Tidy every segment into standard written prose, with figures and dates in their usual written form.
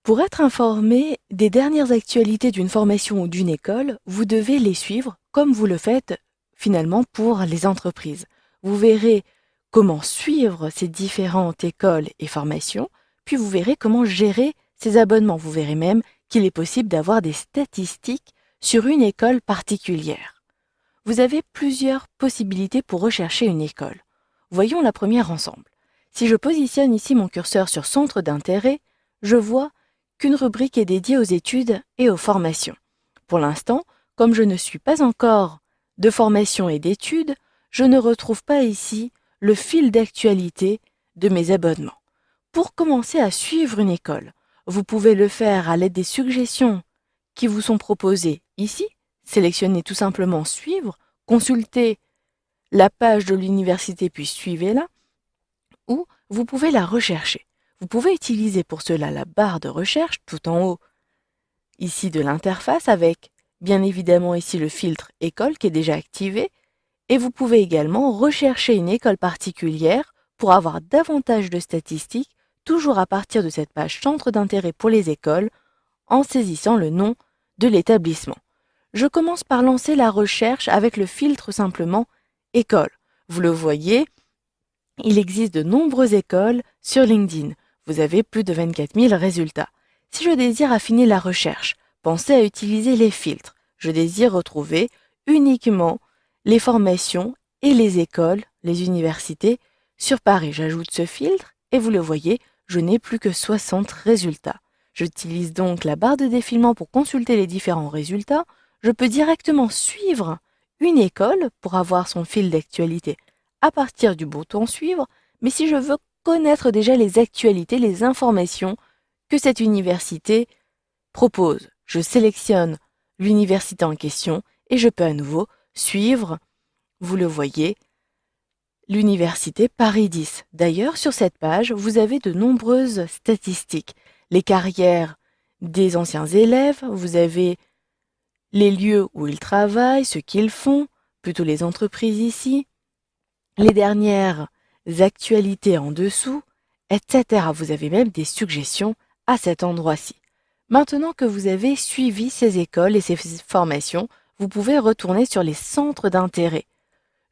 Pour être informé des dernières actualités d'une formation ou d'une école, vous devez les suivre comme vous le faites finalement pour les entreprises. Vous verrez comment suivre ces différentes écoles et formations, puis vous verrez comment gérer ces abonnements. Vous verrez même qu'il est possible d'avoir des statistiques sur une école particulière. Vous avez plusieurs possibilités pour rechercher une école. Voyons la première ensemble. Si je positionne ici mon curseur sur Centre d'intérêt, je vois qu'une rubrique est dédiée aux études et aux formations. Pour l'instant, comme je ne suis pas encore de formation et d'études, je ne retrouve pas ici le fil d'actualité de mes abonnements. Pour commencer à suivre une école, vous pouvez le faire à l'aide des suggestions qui vous sont proposées ici. Sélectionnez tout simplement Suivre, consultez la page de l'université puis suivez-la, ou vous pouvez la rechercher. Vous pouvez utiliser pour cela la barre de recherche tout en haut ici de l'interface avec bien évidemment ici le filtre école qui est déjà activé, et vous pouvez également rechercher une école particulière pour avoir davantage de statistiques toujours à partir de cette page centre d'intérêt pour les écoles en saisissant le nom de l'établissement. Je commence par lancer la recherche avec le filtre simplement école. Vous le voyez, il existe de nombreuses écoles sur LinkedIn. Vous avez plus de 24 000 résultats. Si je désire affiner la recherche, pensez à utiliser les filtres. Je désire retrouver uniquement les formations et les écoles, les universités sur Paris. J'ajoute ce filtre et vous le voyez, je n'ai plus que 60 résultats. J'utilise donc la barre de défilement pour consulter les différents résultats. Je peux directement suivre une école pour avoir son fil d'actualité à partir du bouton Suivre, mais si je veux connaître déjà les actualités, les informations que cette université propose, je sélectionne l'université en question et je peux à nouveau suivre, vous le voyez, l'université Paris 10. D'ailleurs, sur cette page, vous avez de nombreuses statistiques. Les carrières des anciens élèves, vous avez les lieux où ils travaillent, ce qu'ils font, plutôt les entreprises ici, les dernières actualités en dessous, etc. Vous avez même des suggestions à cet endroit-ci. Maintenant que vous avez suivi ces écoles et ces formations, vous pouvez retourner sur les centres d'intérêt.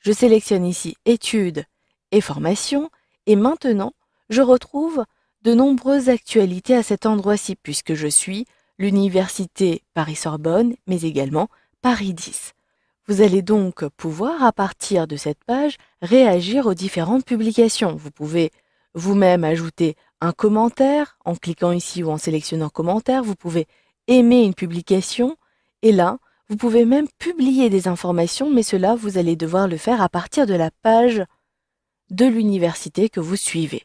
Je sélectionne ici études et formations et maintenant je retrouve de nombreuses actualités à cet endroit-ci puisque je suis l'université Paris-Sorbonne mais également Paris 10. Vous allez donc pouvoir, à partir de cette page, réagir aux différentes publications. Vous pouvez vous-même ajouter un commentaire en cliquant ici ou en sélectionnant commentaire. Vous pouvez aimer une publication et là, vous pouvez même publier des informations, mais cela, vous allez devoir le faire à partir de la page de l'université que vous suivez.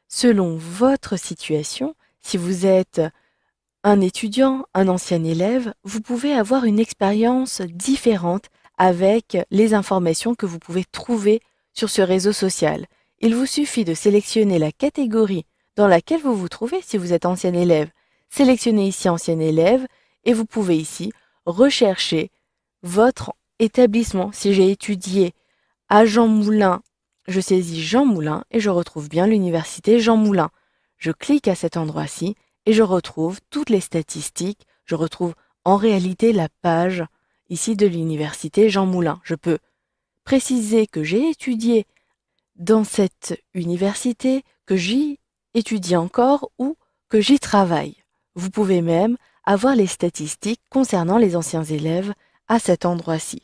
Selon votre situation, si vous êtes un étudiant, un ancien élève, vous pouvez avoir une expérience différente avec les informations que vous pouvez trouver sur ce réseau social. Il vous suffit de sélectionner la catégorie dans laquelle vous vous trouvez si vous êtes ancien élève. Sélectionnez ici ancien élève et vous pouvez ici rechercher votre établissement. Si j'ai étudié à Jean Moulin, je saisis Jean Moulin et je retrouve bien l'université Jean Moulin. Je clique à cet endroit-ci et je retrouve toutes les statistiques, je retrouve en réalité la page ici de l'université Jean Moulin. Je peux préciser que j'ai étudié dans cette université, que j'y étudie encore ou que j'y travaille. Vous pouvez même avoir les statistiques concernant les anciens élèves à cet endroit-ci.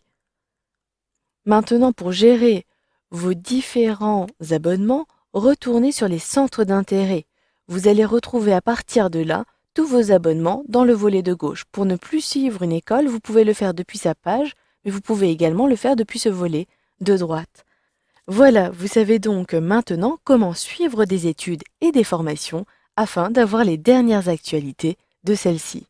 Maintenant, pour gérer vos différents abonnements, retournez sur les centres d'intérêt. Vous allez retrouver à partir de là tous vos abonnements dans le volet de gauche. Pour ne plus suivre une école, vous pouvez le faire depuis sa page, mais vous pouvez également le faire depuis ce volet de droite. Voilà, vous savez donc maintenant comment suivre des études et des formations afin d'avoir les dernières actualités de celles-ci.